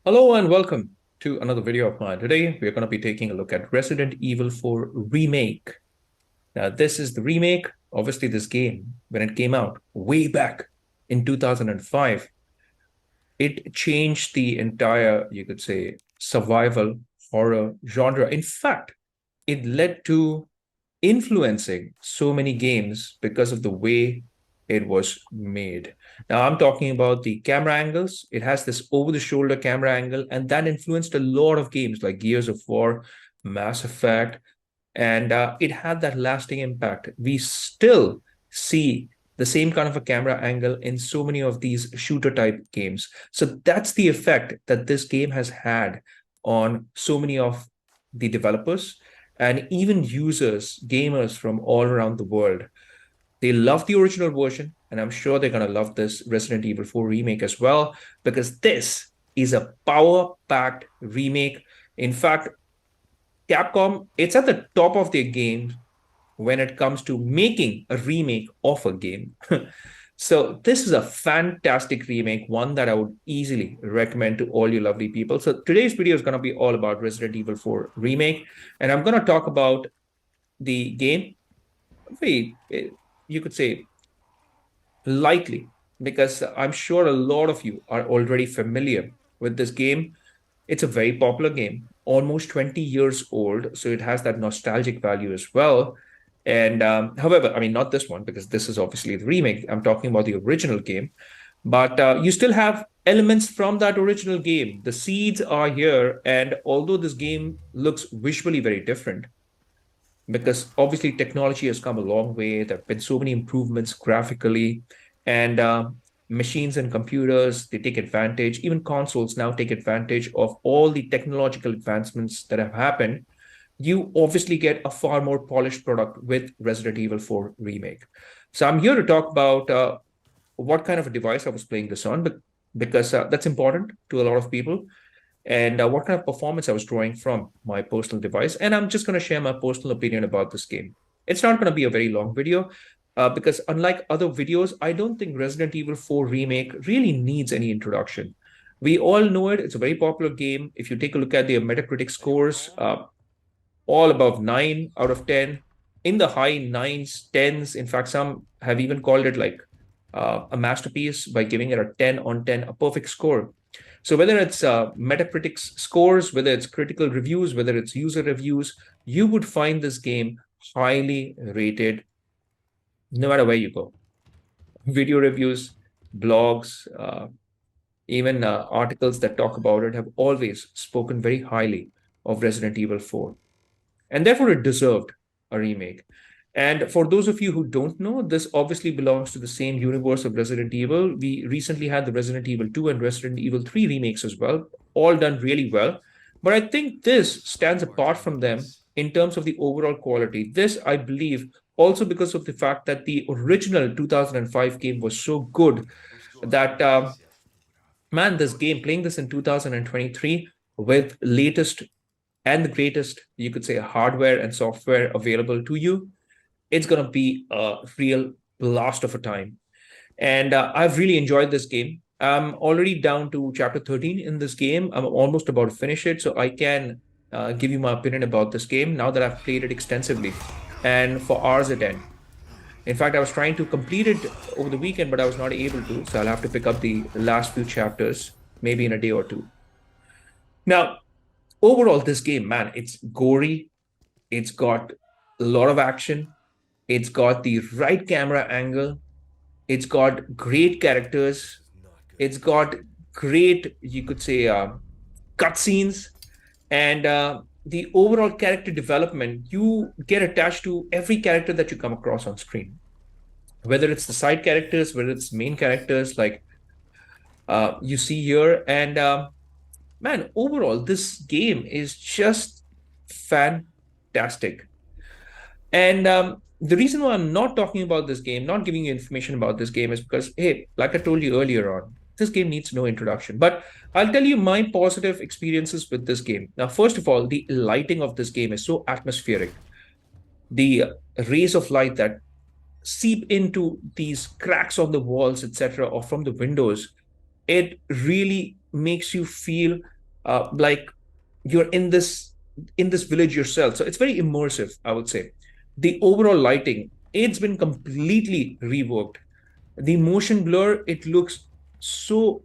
Hello and welcome to another video of mine. Today, we're going to be taking a look at Resident Evil 4 Remake. Now, this is the remake. Obviously, this game, when it came out way back in 2005, it changed the entire, you could say, survival horror genre. In fact, it led to influencing so many games because of the way it was made. Now, I'm talking about the camera angles. It has this over the shoulder camera angle, and that influenced a lot of games like Gears of War, Mass Effect, and it had that lasting impact. We still see the same kind of a camera angle in so many of these shooter type games. So that's the effect that this game has had on so many of the developers and even users, gamers from all around the world. They love the original version, and I'm sure they're going to love this Resident Evil 4 remake as well, because this is a power packed remake. In fact, Capcom, it's at the top of their game when it comes to making a remake of a game. So this is a fantastic remake, one that I would easily recommend to all you lovely people. So today's video is going to be all about Resident Evil 4 Remake, and I'm going to talk about the game very, you could say, lightly, because I'm sure a lot of you are already familiar with this game. It's a very popular game, almost 20 years old, so it has that nostalgic value as well. And however, I mean, not this one, because this is obviously the remake. I'm talking about the original game, but you still have elements from that original game. The seeds are here, and although this game looks visually very different, because obviously technology has come a long way. There have been so many improvements graphically, and machines and computers, they take advantage. Even consoles now take advantage of all the technological advancements that have happened. You obviously get a far more polished product with Resident Evil 4 Remake. So I'm here to talk about what kind of a device I was playing this on, but because that's important to a lot of people, and what kind of performance I was drawing from my personal device. And I'm just going to share my personal opinion about this game. It's not going to be a very long video because, unlike other videos, I don't think Resident Evil 4 Remake really needs any introduction. We all know it. It's a very popular game. If you take a look at the Metacritic scores, all above 9 out of 10, in the high nines, tens. In fact, some have even called it like a masterpiece by giving it a 10 on 10, a perfect score. So whether it's Metacritic scores, whether it's critical reviews, whether it's user reviews, you would find this game highly rated no matter where you go. Video reviews, blogs, even articles that talk about it have always spoken very highly of Resident Evil 4. And therefore, it deserved a remake. And for those of you who don't know, this obviously belongs to the same universe of Resident Evil. We recently had the Resident Evil 2 and Resident Evil 3 remakes as well, all done really well. But I think this stands apart from them in terms of the overall quality. This, I believe, also because of the fact that the original 2005 game was so good that, man, this game, playing this in 2023 with latest and the greatest, you could say, hardware and software available to you, it's going to be a real blast of a time. And I've really enjoyed this game. I'm already down to chapter 13 in this game. I'm almost about to finish it. So I can give you my opinion about this game now that I've played it extensively and for hours at end. In fact, I was trying to complete it over the weekend, but I was not able to. So I'll have to pick up the last few chapters maybe in a day or two. Now, overall, this game, man, it's gory. It's got a lot of action. It's got the right camera angle. It's got great characters. It's got great, you could say, cutscenes. And the overall character development, you get attached to every character that you come across on screen, whether it's the side characters, whether it's main characters like you see here. And man, overall, this game is just fantastic. And the reason why I'm not talking about this game, not giving you information about this game, is because, hey, like I told you earlier on, this game needs no introduction. But I'll tell you my positive experiences with this game. Now, first of all, the lighting of this game is so atmospheric. The rays of light that seep into these cracks on the walls, etc., or from the windows, it really makes you feel like you're in this village yourself. So it's very immersive, I would say. The overall lighting, it's been completely reworked. The motion blur, it looks so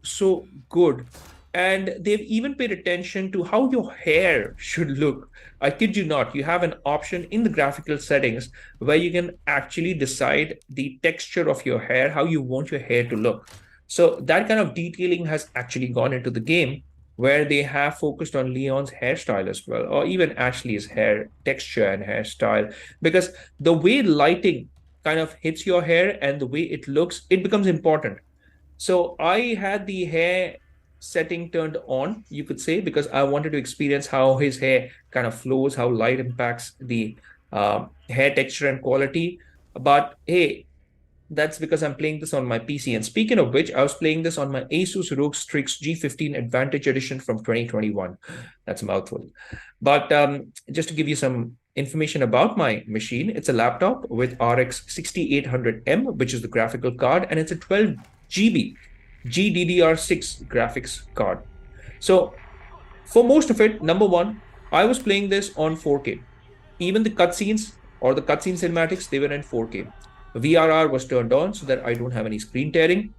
good. And they've even paid attention to how your hair should look. I kid you not, you have an option in the graphical settings where you can actually decide the texture of your hair, how you want your hair to look. So that kind of detailing has actually gone into the game, where they have focused on Leon's hairstyle as well, or even Ashley's hair texture and hairstyle, because the way lighting kind of hits your hair and the way it looks, it becomes important. So I had the hair setting turned on, you could say, because I wanted to experience how his hair kind of flows, how light impacts the hair texture and quality. But hey, that's because I'm playing this on my PC. And speaking of which, I was playing this on my Asus ROG Strix G15 Advantage Edition from 2021. That's a mouthful. But just to give you some information about my machine, it's a laptop with RX 6800M, which is the graphical card, and it's a 12 GB GDDR6 graphics card. So for most of it, number one, I was playing this on 4K. Even the cutscenes or the cutscene cinematics, they were in 4K. VRR was turned on so that I don't have any screen tearing.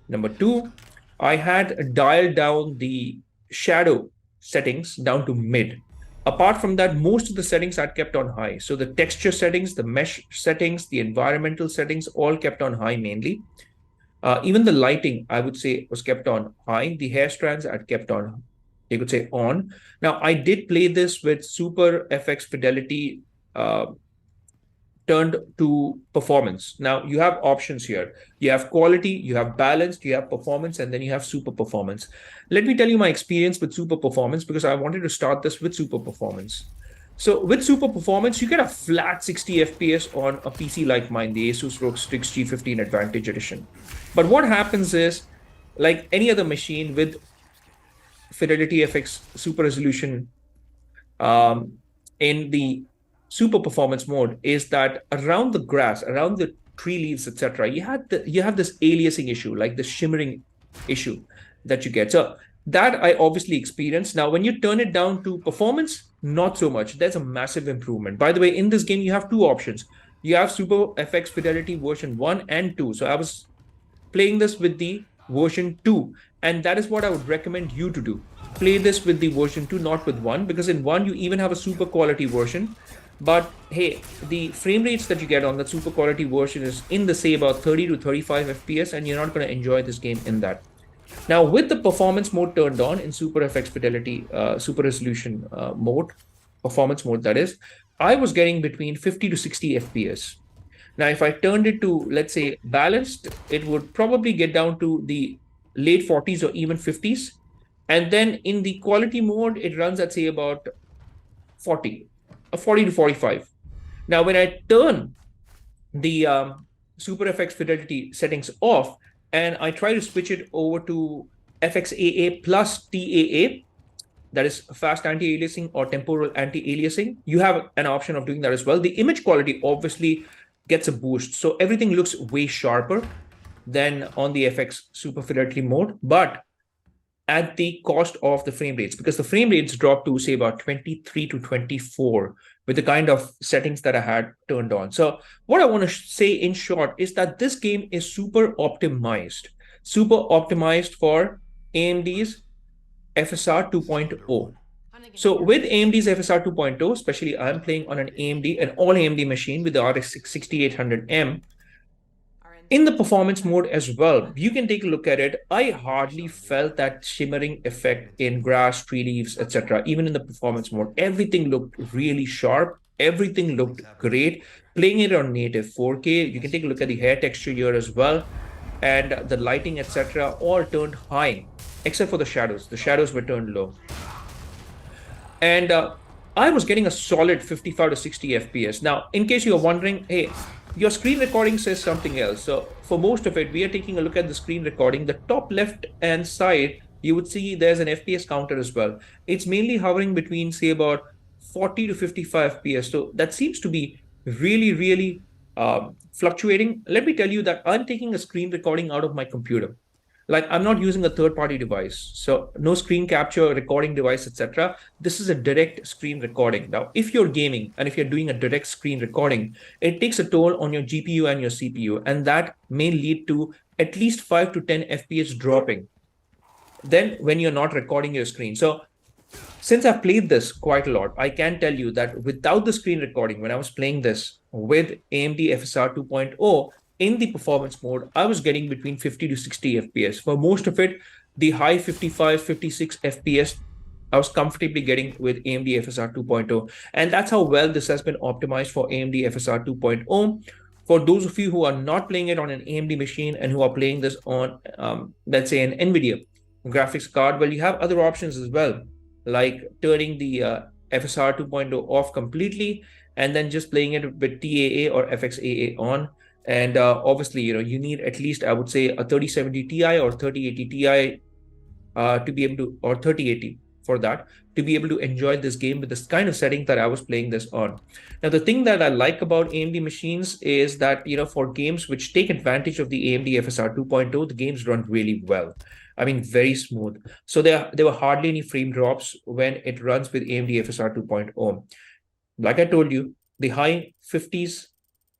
Number two, I had dialed down the shadow settings down to mid. Apart from that, most of the settings I kept on high. So the texture settings, the mesh settings, the environmental settings, all kept on high mainly. Even the lighting, I would say, was kept on high. The hair strands I'd kept on, you could say, on. Now, I did play this with super FX fidelity turned to performance. Now you have options here. You have quality, you have balanced, you have performance, and then you have super performance. Let me tell you my experience with super performance, because I wanted to start this with super performance. So with super performance, you get a flat 60 FPS on a PC like mine, the Asus ROG Strix G15 Advantage Edition. But what happens is, like any other machine with Fidelity FX super resolution in the super performance mode, is that around the grass, around the tree leaves, etc., you have this aliasing issue, like the shimmering issue that you get. So that I obviously experienced. Now, when you turn it down to performance, not so much. There's a massive improvement. By the way, in this game, you have two options. You have Super FX Fidelity version 1 and 2. So I was playing this with the version 2, and that is what I would recommend you to do. Play this with the version 2, not with 1, because in 1 you even have a super quality version. But hey, the frame rates that you get on that super quality version is in the, say, about 30 to 35 FPS, and you're not going to enjoy this game in that. Now, with the performance mode turned on in Super FX Fidelity, Super Resolution mode, performance mode that is, I was getting between 50 to 60 FPS. Now, if I turned it to, let's say, balanced, it would probably get down to the late 40s or even 50s. And then in the quality mode, it runs at, say, about 40 to 45. Now, when I turn the Super FX Fidelity settings off and I try to switch it over to FXAA plus TAA, that is fast anti-aliasing or temporal anti-aliasing, you have an option of doing that as well. The image quality obviously gets a boost. So everything looks way sharper than on the FX Super Fidelity mode, but at the cost of the frame rates, because the frame rates dropped to, say, about 23 to 24 with the kind of settings that I had turned on. So what I want to say in short is that this game is super optimized for AMD's FSR 2.0. So with AMD's FSR 2.0, especially I'm playing on an all AMD machine with the RX 6800M, in the performance mode as well, you can take a look at it. I hardly felt that shimmering effect in grass, tree leaves, etc. Even in the performance mode, everything looked really sharp. Everything looked great. Playing it on native 4K, you can take a look at the hair texture here as well. And the lighting, etc., all turned high, except for the shadows. The shadows were turned low. And I was getting a solid 55 to 60 FPS. Now, in case you're wondering, hey, your screen recording says something else. So for most of it, we are taking a look at the screen recording. The top left hand side, you would see there's an FPS counter as well. It's mainly hovering between, say, about 40 to 55 FPS. So that seems to be really fluctuating. Let me tell you that I'm taking a screen recording out of my computer. Like I'm not using a third-party device, so no screen capture, recording device, etc. This is a direct screen recording. Now, if you're gaming and if you're doing a direct screen recording, it takes a toll on your GPU and your CPU, and that may lead to at least 5 to 10 FPS dropping. Then when you're not recording your screen. So since I've played this quite a lot, I can tell you that without the screen recording, when I was playing this with AMD FSR 2.0 in the performance mode, I was getting between 50 to 60 FPS. For most of it, the high 55, 56 FPS, I was comfortably getting with AMD FSR 2.0. And that's how well this has been optimized for AMD FSR 2.0. For those of you who are not playing it on an AMD machine and who are playing this on, let's say, an NVIDIA graphics card, well, you have other options as well, like turning the FSR 2.0 off completely and then just playing it with TAA or FXAA on. And obviously, you need at least, I would say, a 3070 Ti or 3080 Ti to be able to, or 3080 for that, to be able to enjoy this game with this kind of setting that I was playing this on. Now, the thing that I like about AMD machines is that, for games which take advantage of the AMD FSR 2.0, the games run really well. I mean, very smooth. So there were hardly any frame drops when it runs with AMD FSR 2.0. Like I told you, the high 50s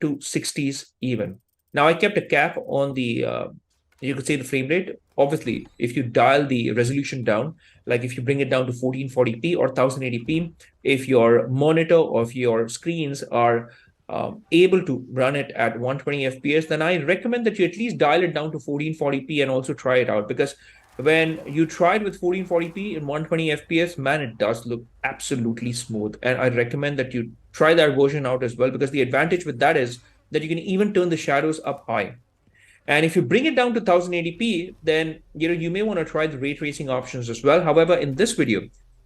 to 60s even. Now, I kept a cap on the, you could say, the frame rate. Obviously, if you dial the resolution down, like if you bring it down to 1440p or 1080p, if your monitor or if your screens are able to run it at 120 FPS, then I recommend that you at least dial it down to 1440p and also try it out. Because when you try it with 1440p and 120 FPS, man, it does look absolutely smooth. And I recommend that you try that version out as well, because the advantage with that is that you can even turn the shadows up high. And if you bring it down to 1080p, then you may want to try the ray tracing options as well. However, in this video,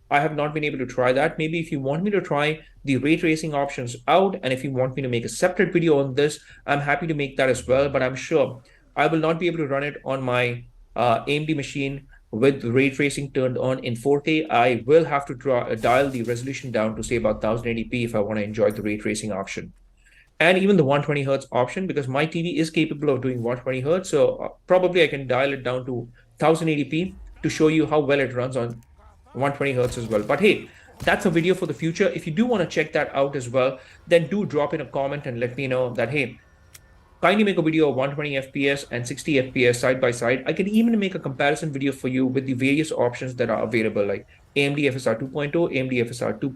I have not been able to try that. Maybe if you want me to try the ray tracing options out, and if you want me to make a separate video on this, I'm happy to make that as well. But I'm sure I will not be able to run it on my AMD machine with ray tracing turned on in 4K. I will have to dial the resolution down to say about 1080p if I want to enjoy the ray tracing option. And even the 120 hertz option, because my TV is capable of doing 120 hertz. So probably I can dial it down to 1080p to show you how well it runs on 120 hertz as well. But hey, that's a video for the future. If you do want to check that out as well, then do drop in a comment and let me know that, hey, kindly make a video of 120 FPS and 60 FPS side by side. I can even make a comparison video for you with the various options that are available, like AMD FSR 2.0, AMD FSR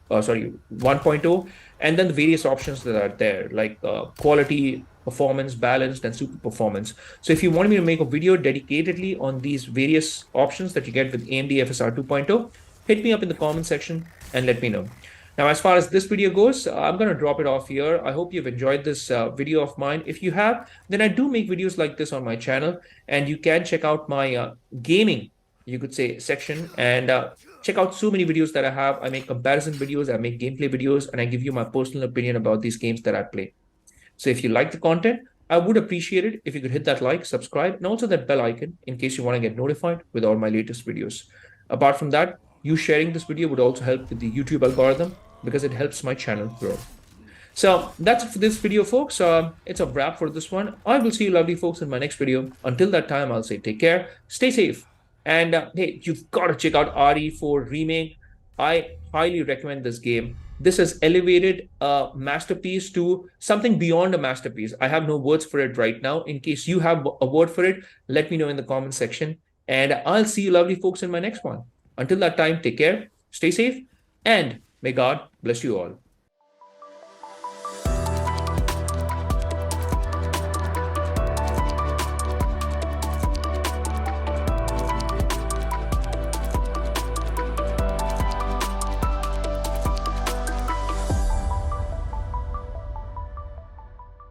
1.0, and then the various options that are there, like quality, performance, balanced, and super performance. So if you want me to make a video dedicatedly on these various options that you get with AMD FSR 2.0, hit me up in the comment section and let me know. Now, as far as this video goes, I'm going to drop it off here. I hope you've enjoyed this video of mine. If you have, then I do make videos like this on my channel, and you can check out my gaming, you could say, section, and check out so many videos that I have. I make comparison videos, I make gameplay videos, and I give you my personal opinion about these games that I play. So if you like the content, I would appreciate it if you could hit that like, subscribe, and also that bell icon in case you want to get notified with all my latest videos. Apart from that, you sharing this video would also help with the YouTube algorithm, because it helps my channel grow. So that's it for this video, folks. It's a wrap for this one. I will see you lovely folks in my next video. Until that time, I'll say take care, stay safe, and hey, you've got to check out RE4 Remake. I highly recommend this game. This has elevated a masterpiece to something beyond a masterpiece. I have no words for it right now. In case you have a word for it, let me know in the comment section. And I'll see you lovely folks in my next one. Until that time, take care, stay safe, and may God bless you all.